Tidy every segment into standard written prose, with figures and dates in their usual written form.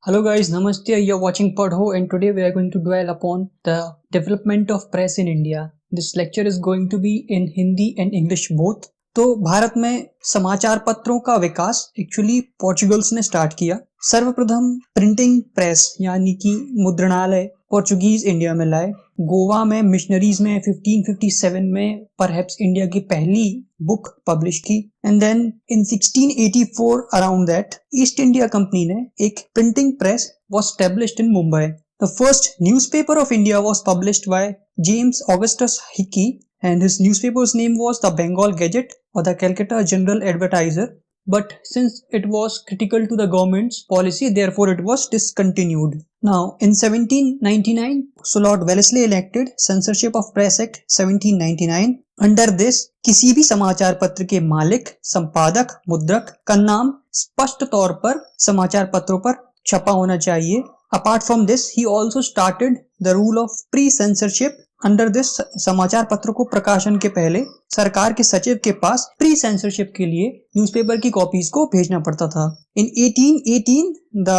Hello guys, Namaste. You're watching Padho and today we are going to dwell upon the development of press in India. This lecture is going to be in Hindi and English both. तो भारत में समाचार पत्रों का विकास actually पोर्चुगल्स ने start किया। सर्वप्रथम printing press यानी कि मुद्रणालय पोर्चुगीज इंडिया में लाए। गोवा में मिशनरीज में 1557 में परहैप्स इंडिया की पहली बुक पब्लिश की and then in 1684 around that East India Company ने एक printing press was established in Mumbai. The first newspaper of India was published by James Augustus Hicky and his newspaper's name was the Bengal Gazette or the Calcutta General Advertiser, but since it was critical to the government's policy, therefore it was discontinued. Now in 1799, so Lord Wellesley enacted Censorship of Press Act 1799. Under this, किसी भी समाचार पत्र के मालिक, संपादक, मुद्रक का नाम स्पष्ट तौर पर समाचार पत्रों पर छपा होना चाहिए। Apart from this, he also started the rule of pre-censorship. Under this समाचार पत्र को प्रकाशन के पहले सरकार के सचिव के पास प्री सेंसरशिप के लिए न्यूज़पेपर की कॉपीज को भेजना पड़ता था। इन 1818 the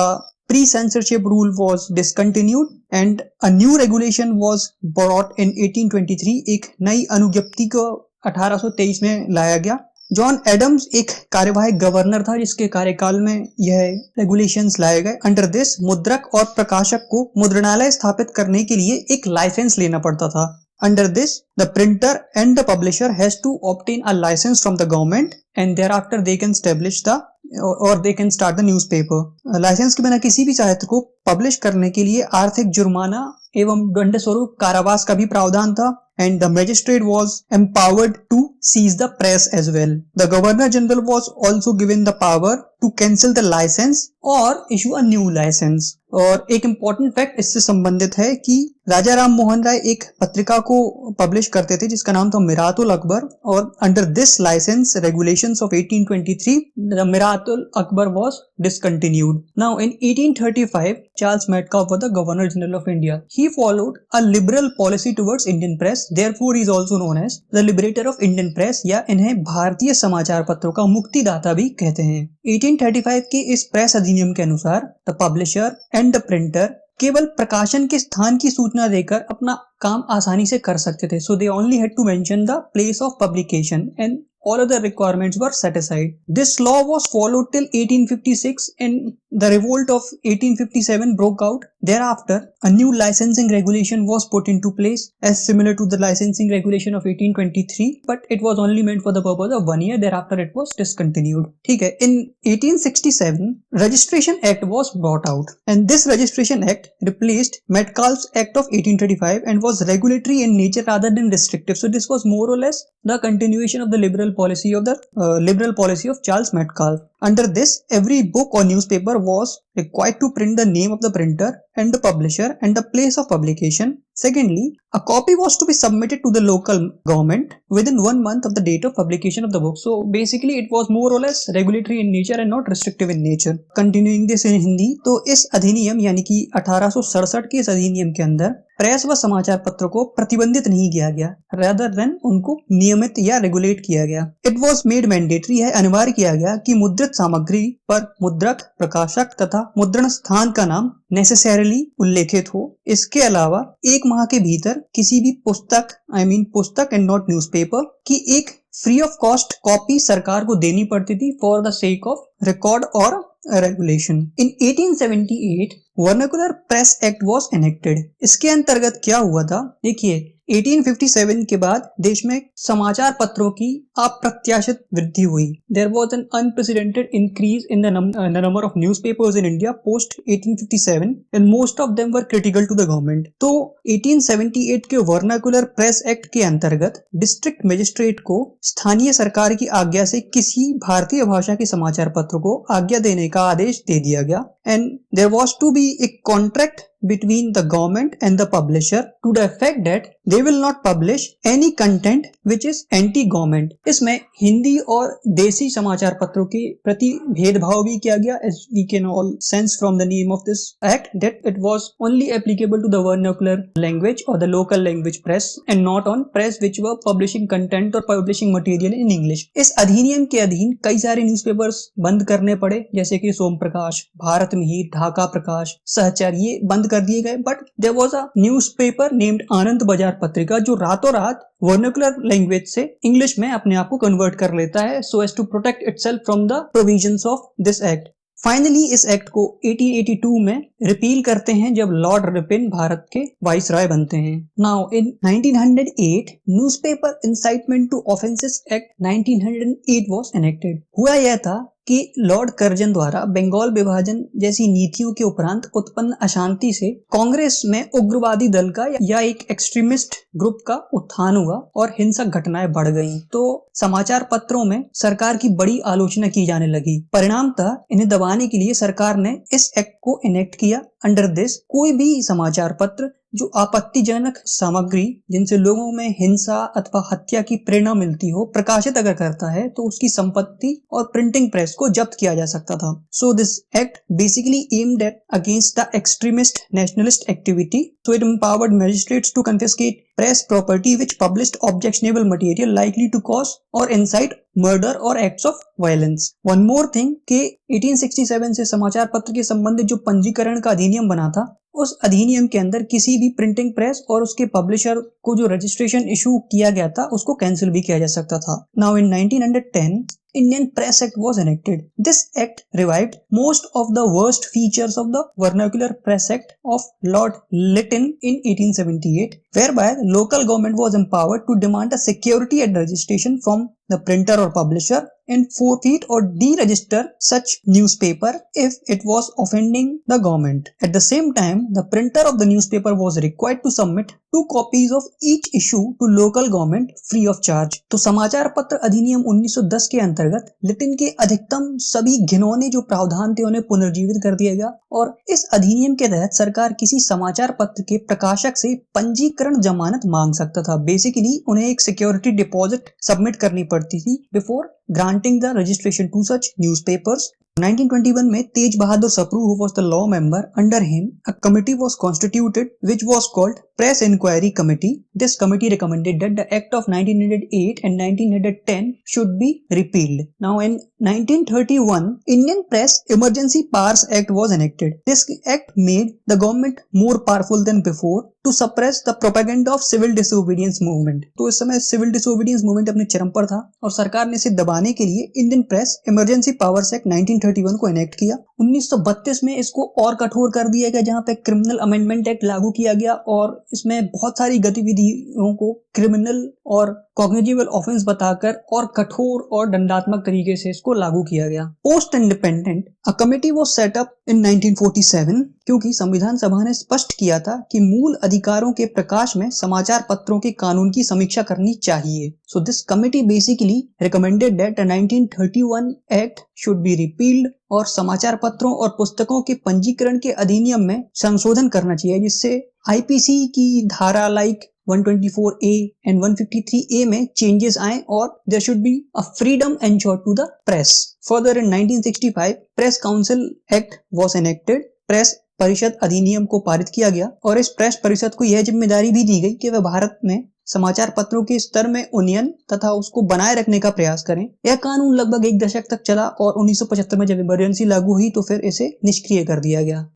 pre censorship rule was discontinued and a new regulation was brought in 1823। एक नई अनुज्ञप्ति को 1823 में लाया गया। जॉन एडम्स एक कार्यवाहक गवर्नर था जिसके कार्यकाल में यह रेगुलेशंस लाए गए। अंडर दिस मुद्रक और प्रकाशक को मुद्रणालय स्थापित करने के लिए एक लाइसेंस लेना पड़ता था। Under this the printer and the publisher has to obtain a licence from the government and thereafter they can establish the और they can start the newspaper. Licence के बिना किसी भी साहित्य को पब्लिश करने के लिए आर्थिक जुर्माना एवं दंड स्वरूप कारावास का भी प्रावधान था। And the magistrate was empowered to seize the press as well. The Governor General was also given the power to cancel the license or issue a new license. और एक इम्पोर्टेंट फैक्ट इससे संबंधित है कि राजा राम मोहन राय एक पत्रिका को पब्लिश करते थे जिसका नाम था मिरातुल अकबर, और under this licence regulations of 1823 the Miratul Akbar was discontinued. Now in 1835 Charles Metcalfe was the governor general of India. He followed a liberal policy towards Indian press, therefore he is also known as the liberator of Indian press, या इन्हें भारतीय समाचार पत्रों का मुक्तिदाता भी कहते हैं। 1835 के इस प्रेस अधिनियम के अनुसार the publisher and the printer केवल प्रकाशन के स्थान की सूचना देकर अपना काम आसानी से कर सकते थे। So they only had to mention the place of publication and all other requirements were set aside. This law was followed till 1856 and the revolt of 1857 broke out. Thereafter, a new licensing regulation was put into place as similar to the licensing regulation of 1823, but it was only meant for the purpose of 1 year. Thereafter, it was discontinued. ठीक है, in 1867, Registration Act was brought out and this Registration Act replaced Metcalfe's Act of 1835 and was regulatory in nature rather than restrictive. So this was more or less the continuation of the liberal policy of Charles Metcalfe. Under this, every book or newspaper was required to print the name of the printer and the publisher and the place of publication. Secondly, a copy was to be submitted to the local government within 1 month of the date of publication of the book. So basically it was more or less regulatory in nature and not restrictive in nature. Continuing this in Hindi, तो इस अधिनियम यानी कि 1867 के इस अधिनियम के अंदर प्रेस व समाचार पत्रों को प्रतिबंधित नहीं किया गया, rather than उनको नियमित या रेगुलेट किया गया। It was made mandatory, है अनिवार्य किया गया कि मुद्रित सामग्री पर मुद्रक, प्रकाशक तथा मुद्रण स्थान का नाम नेसेसरीली उल्लेखित हो। इसके अलावा 1 माह के भीतर किसी भी पुस्तक एंड नॉट न्यूज़पेपर की एक फ्री ऑफ कॉस्ट कॉपी सरकार को देनी पड़ती थी for the sake of record और regulation. In 1878 vernacular press act was enacted. इसके अंतर्गत क्या हुआ था, देखिए 1857 के बाद देश में समाचार पत्रों की अप्रत्याशित वृद्धि हुई। There was an unprecedented increase in the number of newspapers in India post 1857 and most of them were critical to the government. तो 1878 के वर्नाकुलर प्रेस एक्ट के अंतर्गत डिस्ट्रिक्ट मजिस्ट्रेट को स्थानीय सरकार की आज्ञा से किसी भारतीय भाषा के समाचार पत्र को आज्ञा देने का आदेश दे दिया गया and there was to be a contract between the government and the publisher to the effect that they will not publish any content which is anti-government. इसमें हिंदी और देसी समाचार पत्रों के प्रति भेदभाव भी किया गया, as we can all sense from the name of this act that it was only applicable to the vernacular language or the local language press and not on press which were publishing content or publishing material in English. इस अधिनियम के अधीन कई सारे newspapers बंद करने पड़े, जैसे कि सोम प्रकाश, भारत मिहिर, ढाका प्रकाश, सहचर, ये बंद कर दिए गए. But there was a newspaper named Anand Bazar Patrika जो रातों रात वर्नाकुलर लैंग्वेज से इंग्लिश में अपने आप को कन्वर्ट कर लेता है so as to protect itself from the provisions of this act. Finally इस एक्ट को 1882 में रिपील करते हैं जब लॉर्ड रिपिन भारत के वाइसरॉय बनते हैं. Now in 1908 newspaper incitement to offences act 1908 was enacted. हुआ यह था कि लॉर्ड कर्जन द्वारा बंगाल विभाजन जैसी नीतियों के उपरांत उत्पन्न अशांति से कांग्रेस में उग्रवादी दल का या एक एक्सट्रीमिस्ट ग्रुप का उत्थान हुआ और हिंसक घटनाएं बढ़ गईं. तो समाचार पत्रों में सरकार की बड़ी आलोचना की जाने लगी. परिणामतः इन्हें दबाने के लिए सरकार ने इस एक्ट को इनेक्ट किया. अंडर दिस कोई भी समाचार पत्र जो आपत्तिजनक सामग्री जिनसे लोगों में हिंसा अथवा हत्या की प्रेरणा मिलती हो प्रकाशित अगर करता है तो उसकी संपत्ति और प्रिंटिंग प्रेस को जब्त किया जा सकता था. So this act basically aimed at against the extremist nationalist activity. So it empowered magistrates to confiscate press property which published objectionable material likely to cause or incite murder or acts of violence. One more thing कि 1867 से समाचार पत्र के संबंधित जो पंजीकरण का अधिनियम बना था उस अधिनियम के अंदर किसी भी प्रिंटिंग प्रेस और उसके पब्लिशर को जो रजिस्ट्रेशन इशू किया गया था उसको कैंसिल भी किया जा सकता था. Now in 1910 Indian Press Act was enacted. This act revived most of the worst features of the Vernacular Press Act of Lord Lytton in 1878, whereby local government was empowered to demand a security at registration from the printer or publisher and forfeit or deregister such newspaper if it was offending the government. At the same time, the printer of the newspaper was required to submit 2 copies of each issue to local government free of charge. तो समाचार पत्र अधिनियम 1910 के अंतर्गत Latin के अधिकतम सभी घिनौने जो प्रावधान थे उन्हें पुनर्जीवित कर दिया गया और इस अधिनियम के तहत सरकार किसी समाचार पत्र के प्रकाशक से पंजीकरण जमानत मांग सकता था. बेसिकली उन्हें एक सिक्योरिटी डिपॉजिट सबमिट करनी पड़ती थी before granting the registration to such newspapers. 1921 में तेज बहादुर Sapru who was the law member, under him a committee was constituted which was called Press Inquiry Committee. This committee recommended that the Act of 1908 and 1910 should be repealed. Now in 1931 Indian Press Emergency Powers Act was enacted. This act made the government more powerful than before to suppress the propaganda of civil disobedience movement. तो इस समय civil disobedience movement अपने चरम पर था और सरकार ने इसे दबाने के लिए Indian press emergency powers act 1931 को इनेक्ट किया. 1932 में इसको और कठोर कर दिया गया जहां पे क्रिमिनल अमेंडमेंट एक्ट लागू किया गया और इसमें बहुत सारी गतिविधियों को क्रिमिनल और कॉग्निटिबल ऑफेंस बताकर और कठोर और दंडात्मक तरीके से इसको लागू किया गया. Post independent a committee was set up in 1947 क्योंकि संविधान सभा ने स्पष्ट किया था कि मूल अधिकारों के प्रकाश में समाचार पत्रों के कानून की समीक्षा करनी चाहिए. So this committee basically recommended that 1931 act should be repealed और समाचार पत्रों और पुस्तकों के पंजीकरण के अधिनियम में संशोधन करना चाहिए जिससे आईपीसी की धारा लाइक 124A and 153A में चेंजेस आए और there should be a freedom ensured to the press. Further in 1965 Press Council Act was enacted. Press परिषद अधिनियम को पारित किया गया और इस प्रेस परिषद को यह जिम्मेदारी भी दी गई कि वह भारत में समाचार पत्रों के स्तर में उन्नयन तथा उसको बनाए रखने का प्रयास करें. यह कानून लगभग 1 दशक तक चला और 1975 में जब इमरजेंसी लागू हुई तो फिर इसे निष्क्रिय कर दिया गया.